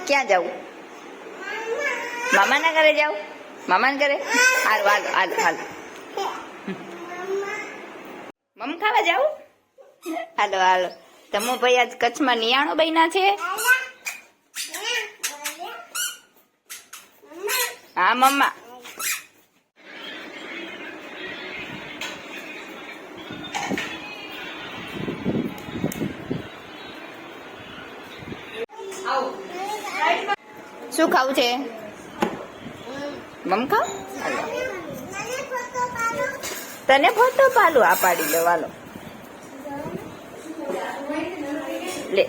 ક્યાં જાઉં? મામાના ઘરે જાઉં? મામાના ઘરે? હાલો હાલો હાલો હાલો. મમ ખાવા જાઉં? હાલો હાલો. ધમુ ભાઈ આજ કચ્છમાં નિયાણો બન્યા છે. હા મમ્મા. શું ખાવું છે? મમ ખાવ? તને ફોટો પાડું? આ પાડી લો વાલો લે.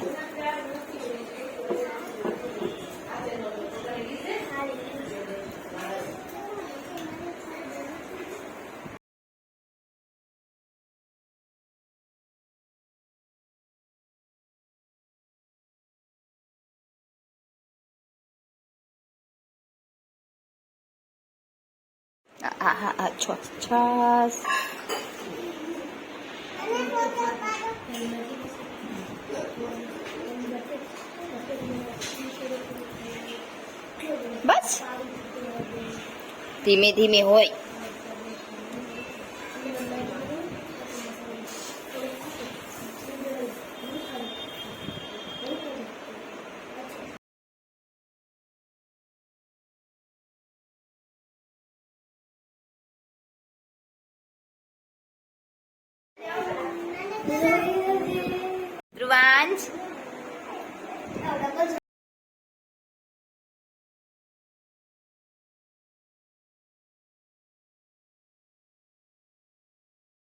હા હા હા છાસ. બસ ધીમે ધીમે હોય. ધ્રુવાંશ